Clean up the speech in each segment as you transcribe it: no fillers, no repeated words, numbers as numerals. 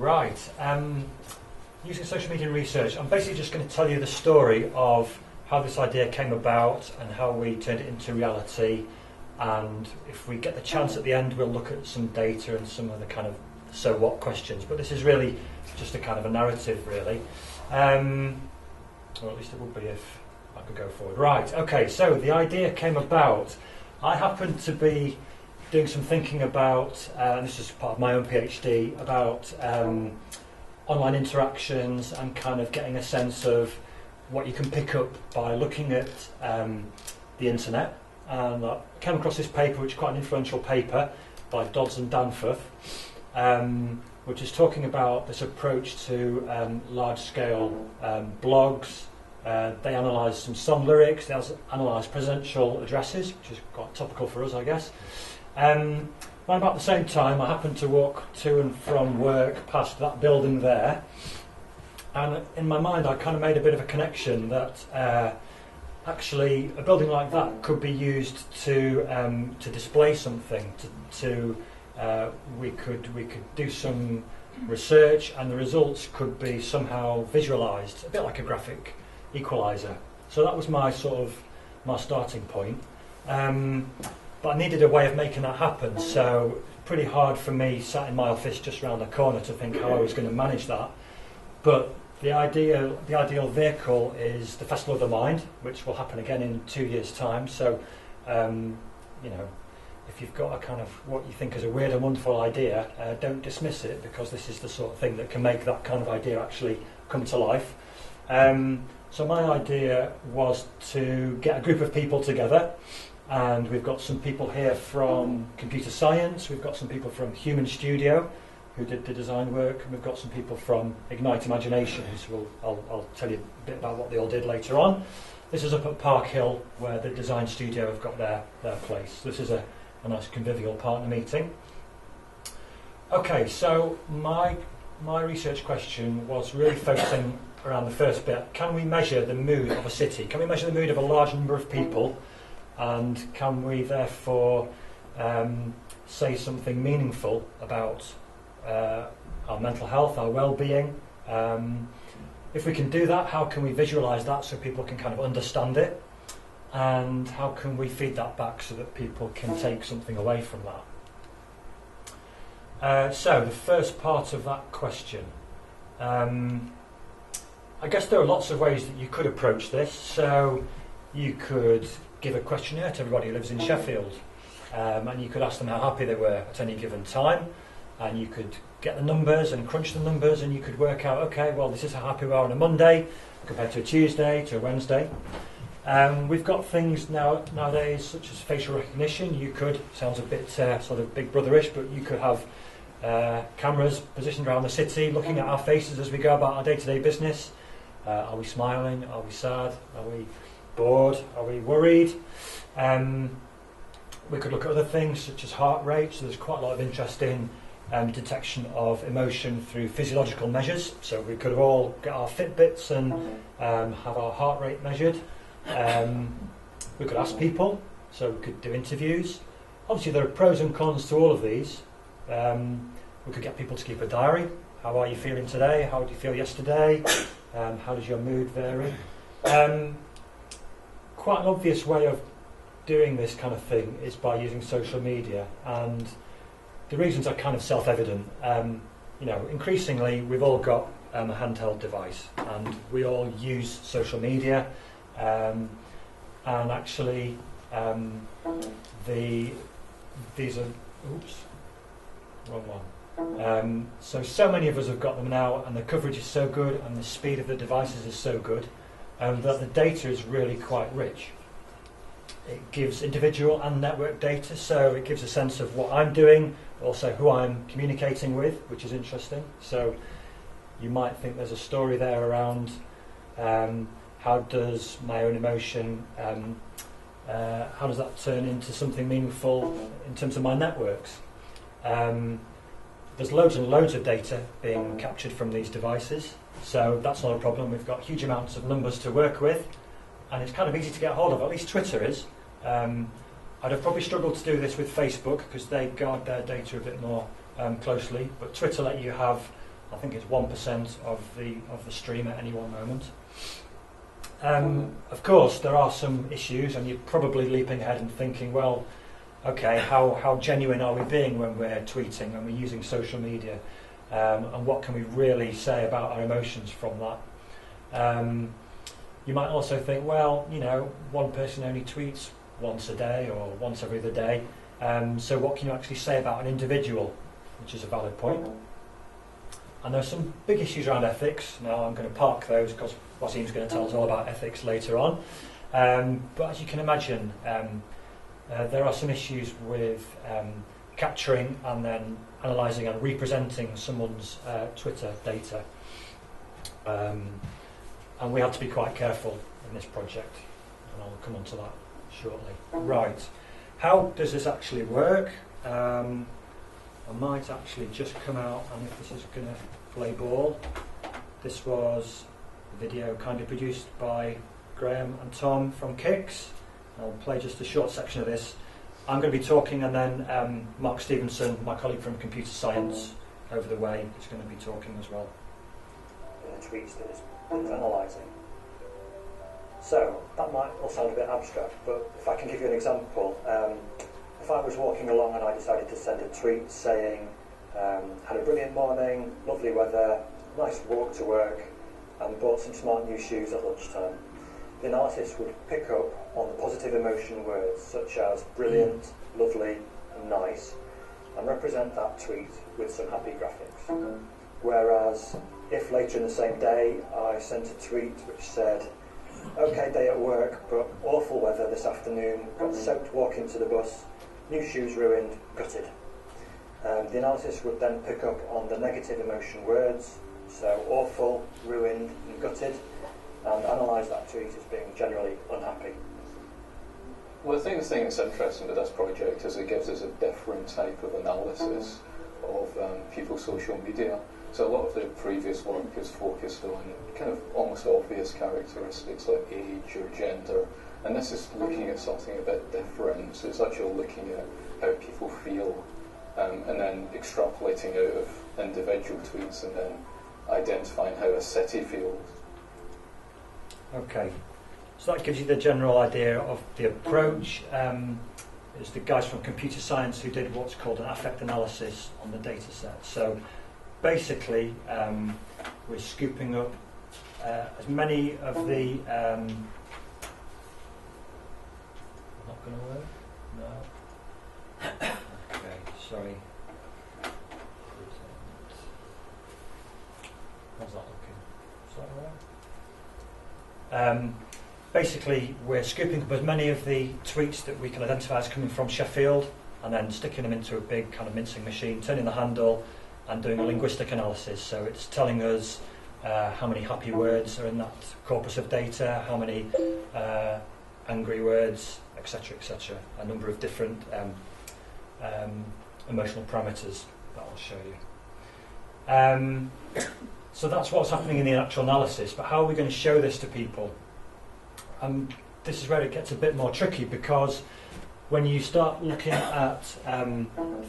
Right. Using social media in research, I'm basically just going to tell you the story of how this idea came about and how we turned it into reality. And if we get the chance at the end, we'll look at some data and some of the kind of so what questions. But this is really just a kind of a narrative, really. Or at least it would be if I could go forward. Right. Okay. So the idea came about. I happened to be doing some thinking about, and this is part of my own PhD, about online interactions and kind of getting a sense of what you can pick up by looking at the internet. And I came across this paper, which is quite an influential paper, by Dodds and Danforth, which is talking about this approach to large-scale blogs. They analysed some song lyrics, they analysed presidential addresses, which is quite topical for us, I guess. Around about the same time, I happened to walk to and from work past that building there, and in my mind I kind of made a bit of a connection that actually a building like that could be used to display something. We could do some research, and the results could be somehow visualised, a bit like a graphic equaliser. So that was my starting point. But I needed a way of making that happen, so pretty hard for me, sat in my office just around the corner, to think how I was going to manage that. But the ideal vehicle is the Festival of the Mind, which will happen again in 2 years' time. So, if you've got a kind of what you think is a weird and wonderful idea, don't dismiss it, because this is the sort of thing that can make that kind of idea actually come to life. So my idea was to get a group of people together. And we've got some people here from computer science, we've got some people from Human Studio who did the design work, and we've got some people from Ignite Imaginations. I'll tell you a bit about what they all did later on. This is up at Park Hill, where the design studio have got their place. This is a nice convivial partner meeting. Okay, so my research question was really focusing around the first bit. Can we measure the mood of a city? Can we measure the mood of a large number of people? And can we therefore say something meaningful about our mental health, our well-being? If we can do that, how can we visualise that so people can kind of understand it? And how can we feed that back so that people can take something away from that? So the first part of that question. I guess there are lots of ways that you could approach this. So you could give a questionnaire to everybody who lives in Sheffield, and you could ask them how happy they were at any given time, and you could get the numbers and crunch the numbers, and you could work out, okay, well, this is how happy we are on a Monday compared to a Tuesday to a Wednesday. We've got things nowadays such as facial recognition. You could, sounds a bit sort of Big Brother-ish, but you could have cameras positioned around the city looking at our faces as we go about our day-to-day business. Are we smiling? Are we sad? Are we bored? Are we worried? We could look at other things such as heart rate. So there's quite a lot of interest in detection of emotion through physiological measures. So we could all get our Fitbits and have our heart rate measured. We could ask people, so we could do interviews. Obviously there are pros and cons to all of these. We could get people to keep a diary. How are you feeling today? How did you feel yesterday? How does your mood vary? Quite an obvious way of doing this kind of thing is by using social media, and the reasons are kind of self-evident. Increasingly we've all got a handheld device, and we all use social media, and actually these are wrong one. So many of us have got them now, and the coverage is so good, and the speed of the devices is so good, that the data is really quite rich. It gives individual and network data, so it gives a sense of what I'm doing, but also who I'm communicating with, which is interesting. So you might think there's a story there around how does my own emotion, how does that turn into something meaningful in terms of my networks? There's loads and loads of data being captured from these devices, so that's not a problem. We've got huge amounts of numbers to work with, and it's kind of easy to get hold of, at least Twitter is. I'd have probably struggled to do this with Facebook because they guard their data a bit more closely, but Twitter let you have I think it's 1% of the stream at any one moment. Of course, there are some issues, and you're probably leaping ahead and thinking, well, okay, how genuine are we being when we're tweeting, when we're using social media, and what can we really say about our emotions from that? You might also think, well, you know, one person only tweets once a day or once every other day, so what can you actually say about an individual, which is a valid point. And there's some big issues around ethics. Now I'm going to park those because Wasim's going to tell us all about ethics later on. But as you can imagine, there are some issues with capturing and then analysing and representing someone's Twitter data. And we had to be quite careful in this project, and I'll come on to that shortly. Right, how does this actually work? I might actually just come out, and if this is going to play ball, this was a video kindly produced by Graham and Tom from Kicks. I'll play just a short section of this. I'm going to be talking, and then Mark Stevenson, my colleague from Computer Science, over the way, is going to be talking as well. The tweets that it's analysing. So, that might all sound a bit abstract, but if I can give you an example, if I was walking along and I decided to send a tweet saying, had a brilliant morning, lovely weather, nice walk to work, and bought some smart new shoes at lunchtime, the analysis would pick up on the positive emotion words such as brilliant, lovely, and nice, and represent that tweet with some happy graphics. Whereas, if later in the same day I sent a tweet which said, okay day at work, but awful weather this afternoon, got soaked walking to the bus, new shoes ruined, gutted. The analysis would then pick up on the negative emotion words, so awful, ruined, and gutted, and analyse that tweet as being generally unhappy. Well, I think the thing that's interesting with this project is it gives us a different type of analysis of people's social media. So a lot of the previous work is focused on kind of almost obvious characteristics like age or gender, and this is looking at something a bit different. So it's actually looking at how people feel, and then extrapolating out of individual tweets and then identifying how a city feels. Okay, so that gives you the general idea of the approach. It's the guys from Computer Science who did what's called an affect analysis on the data set. So basically, we're scooping up as many of the... not going to work? No. Okay, sorry. How's that looking? Is that all right? Basically, we're scooping up as many of the tweets that we can identify as coming from Sheffield, and then sticking them into a big kind of mincing machine, turning the handle, and doing a linguistic analysis. So it's telling us how many happy words are in that corpus of data, how many angry words, etc., etc. A number of different emotional parameters that I'll show you. So that's what's happening in the actual analysis, but how are we going to show this to people? This is where it gets a bit more tricky, because when you start looking at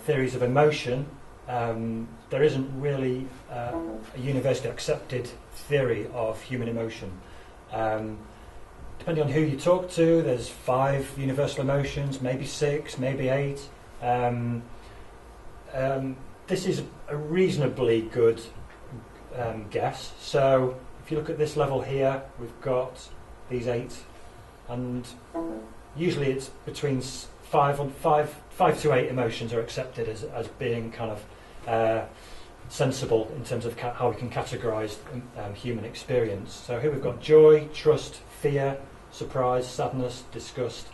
theories of emotion, there isn't really a universally accepted theory of human emotion. Depending on who you talk to, there's 5 universal emotions, maybe 6, maybe 8. This is a reasonably good guess. So if you look at this level here, we've got these 8, and usually it's between 5 to 8 emotions are accepted as being kind of sensible in terms of how we can categorise human experience. So here we've got joy, trust, fear, surprise, sadness, disgust,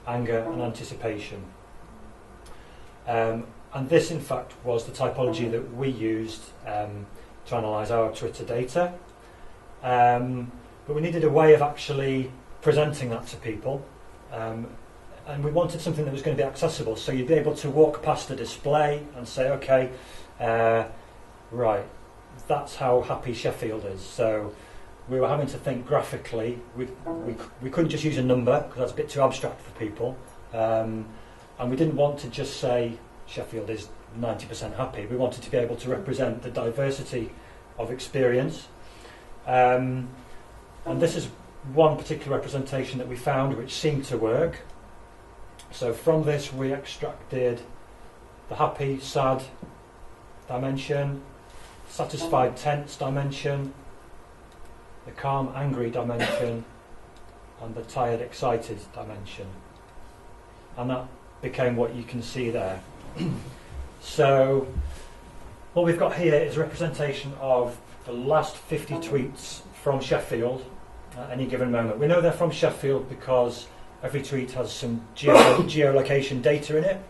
anger, and anticipation. And this, in fact, was the typology that we used to analyse our Twitter data. But we needed a way of actually presenting that to people. And we wanted something that was going to be accessible, so you'd be able to walk past a display and say, okay, right, that's how happy Sheffield is. So we were having to think graphically. We couldn't just use a number, because that's a bit too abstract for people. And we didn't want to just say Sheffield is 90% happy. We wanted to be able to represent the diversity of experience. And this is one particular representation that we found which seemed to work. So from this we extracted the happy, sad dimension, satisfied, tense dimension, the calm, angry dimension, and the tired, excited dimension. And that became what you can see there. So what we've got here is a representation of the last 50 tweets from Sheffield at any given moment. We know they're from Sheffield because every tweet has some geolocation data in it.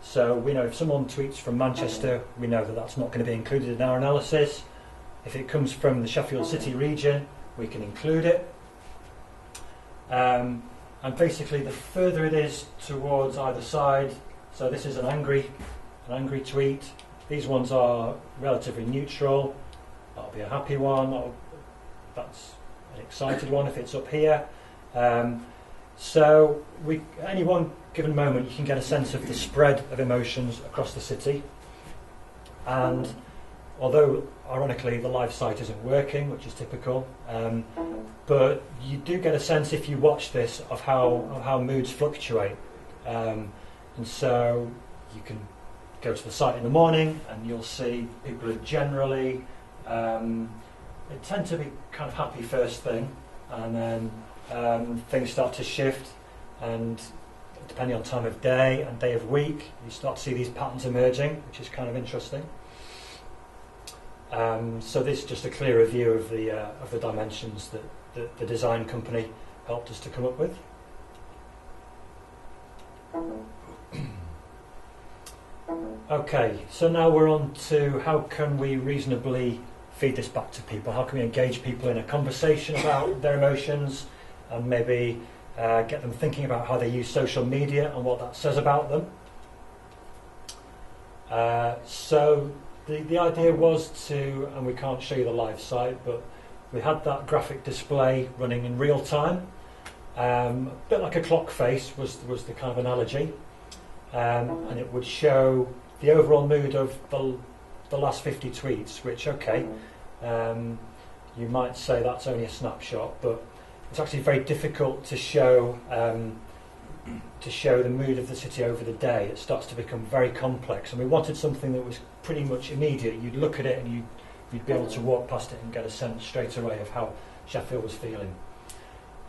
So we know if someone tweets from Manchester, we know that that's not going to be included in our analysis. If it comes from the Sheffield City region, we can include it. And basically the further it is towards either side, so this is an angry tweet, these ones are relatively neutral, that'll be a happy one, that's an excited one if it's up here. So at any one given moment you can get a sense of the spread of emotions across the city, and although ironically the live site isn't working, which is typical, but you do get a sense if you watch this of how moods fluctuate. And so you can go to the site in the morning and you'll see people are generally they tend to be kind of happy first thing, and then things start to shift, and depending on time of day and day of week you start to see these patterns emerging, which is kind of interesting. So this is just a clearer view of the dimensions that the design company helped us to come up with. Okay, so now we're on to how can we reasonably feed this back to people? How can we engage people in a conversation about their emotions, and maybe get them thinking about how they use social media and what that says about them? So the idea was to, and we can't show you the live site, but we had that graphic display running in real time. A bit like a clock face was the kind of analogy. And it would show the overall mood of the last 50 tweets, which, okay, you might say that's only a snapshot, but it's actually very difficult to show the mood of the city over the day. It starts to become very complex, and we wanted something that was pretty much immediate. You'd look at it and you'd be able to walk past it and get a sense straight away of how Sheffield was feeling.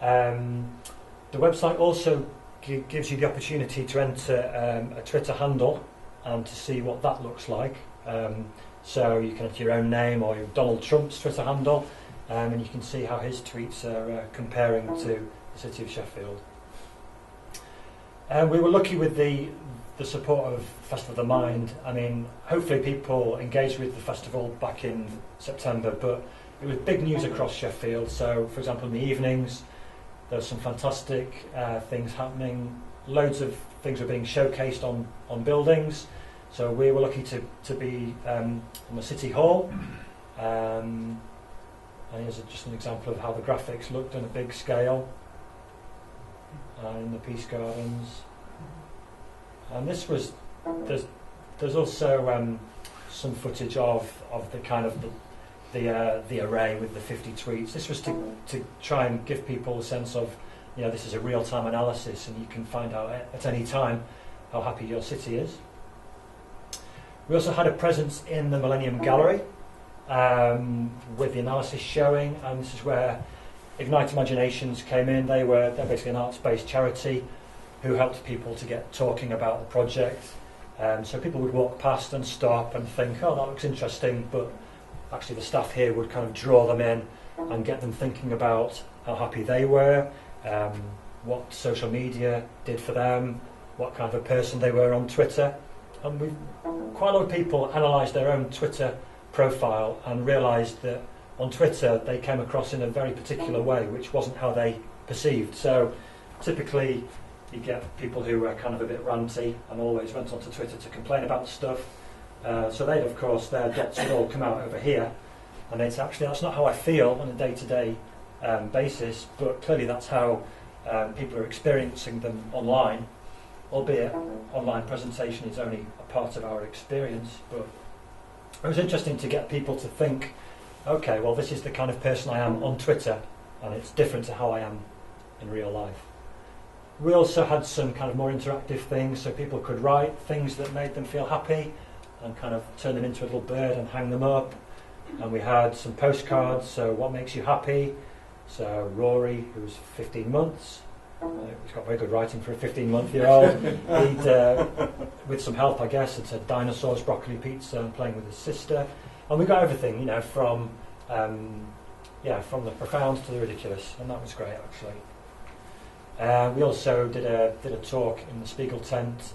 The website also gives you the opportunity to enter a Twitter handle and to see what that looks like. So you can enter your own name or Donald Trump's Twitter handle, and you can see how his tweets are comparing to the city of Sheffield. We were lucky with the support of Festival of the Mind. I mean, hopefully people engaged with the festival back in September, but it was big news across Sheffield. So, for example, in the evenings, there were some fantastic things happening. Loads of things were being showcased on buildings. So we were lucky to be on the City Hall. And here's just an example of how the graphics looked on a big scale. In the Peace Gardens. And this was, there's also some footage of the kind of the array with the 50 tweets. This was to try and give people a sense of, this is a real-time analysis, and you can find out at any time how happy your city is. We also had a presence in the Millennium Gallery with the analysis showing, and this is where Ignite Imaginations came in. They're basically an arts-based charity who helped people to get talking about the project. So people would walk past and stop and think, oh, that looks interesting, but actually the staff here would kind of draw them in and get them thinking about how happy they were, what social media did for them, what kind of a person they were on Twitter. And quite a lot of people analysed their own Twitter profile and realised that on Twitter they came across in a very particular way, which wasn't how they perceived. So typically you get people who were kind of a bit ranty and always went onto Twitter to complain about stuff. So they'd, of course, their dots would all come out over here, and they'd say, actually, that's not how I feel on a day-to-day basis, but clearly that's how people are experiencing them online, albeit online presentation is only a part of our experience, but it was interesting to get people to think, okay, well, this is the kind of person I am on Twitter, and it's different to how I am in real life. We also had some kind of more interactive things, so people could write things that made them feel happy and kind of turn them into a little bird and hang them up. And we had some postcards, so what makes you happy? So Rory, who's 15 months, he's got very good writing for a 15-month-year-old. He'd, with some help, I guess, had said dinosaurs, broccoli pizza, and playing with his sister. And we got everything, you know, from the profound to the ridiculous, and that was great, actually. We also did a talk in the Spiegel tent.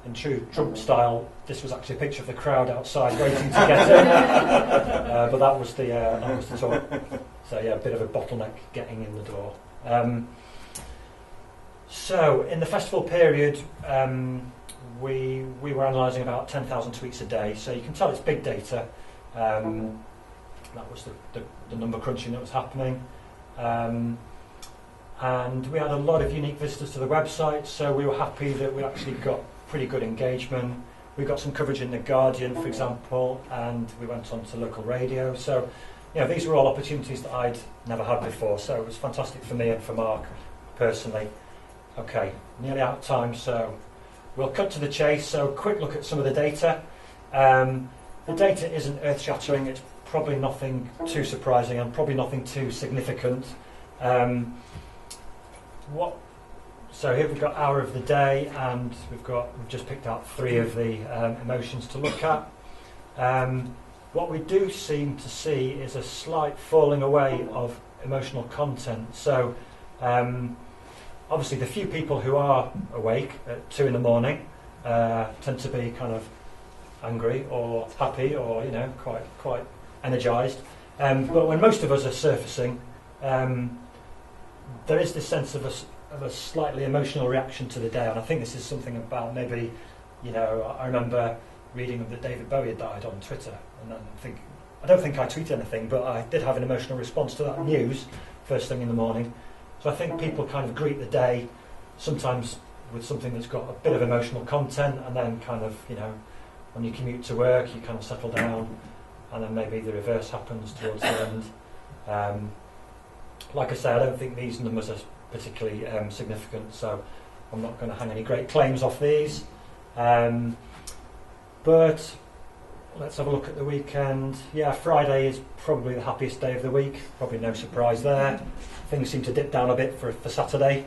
In true Trump style, this was actually a picture of the crowd outside waiting to get in. But that was the talk. So yeah, a bit of a bottleneck getting in the door. So in the festival period, we were analysing about 10,000 tweets a day. So you can tell it's big data. That was the number crunching that was happening. And we had a lot of unique visitors to the website, so we were happy that we actually got pretty good engagement. We got some coverage in The Guardian, for example, and we went on to local radio. So, you know, these were all opportunities that I'd never had before, so it was fantastic for me and for Mark personally. Okay, nearly out of time, so we'll cut to the chase. So, quick look at some of the data. The data isn't earth-shattering, it's probably nothing too surprising and probably nothing too significant. So here we've got hour of the day, and we've just picked out 3 of the emotions to look at. What we do seem to see is a slight falling away of emotional content. So obviously the few people who are awake at 2 in the morning tend to be kind of angry or happy or, you know, quite energised. But when most of us are surfacing, there is this sense of a slightly emotional reaction to the day, and I think this is something about maybe, you know, I remember reading that David Bowie had died on Twitter, and I don't think I tweeted anything, but I did have an emotional response to that news first thing in the morning. So I think people kind of greet the day sometimes with something that's got a bit of emotional content, and then kind of, you know, when you commute to work, you kind of settle down, and then maybe the reverse happens towards the end. Like I say, I don't think these numbers are particularly significant, so I'm not going to hang any great claims off these. But let's have a look at the weekend. Yeah, Friday is probably the happiest day of the week. Probably no surprise there. Things seem to dip down a bit for Saturday,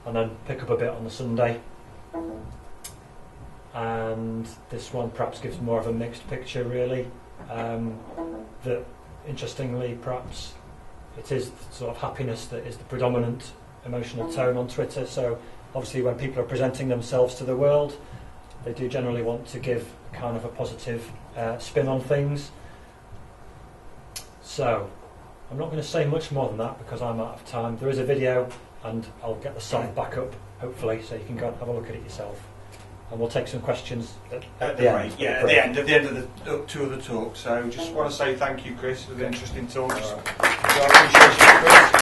and then pick up a bit on the Sunday. And this one perhaps gives more of a mixed picture, really. That, interestingly, perhaps it is sort of happiness that is the predominant emotional tone on Twitter. So obviously when people are presenting themselves to the world, they do generally want to give kind of a positive spin on things. So I'm not going to say much more than that because I'm out of time. There is a video, and I'll get the site back up, hopefully, so you can go and have a look at it yourself. And we'll take some questions at the end. Yeah, at the end of the 2 of the talk. So just want to say thank you, Chris, for the interesting talks. So I appreciate you.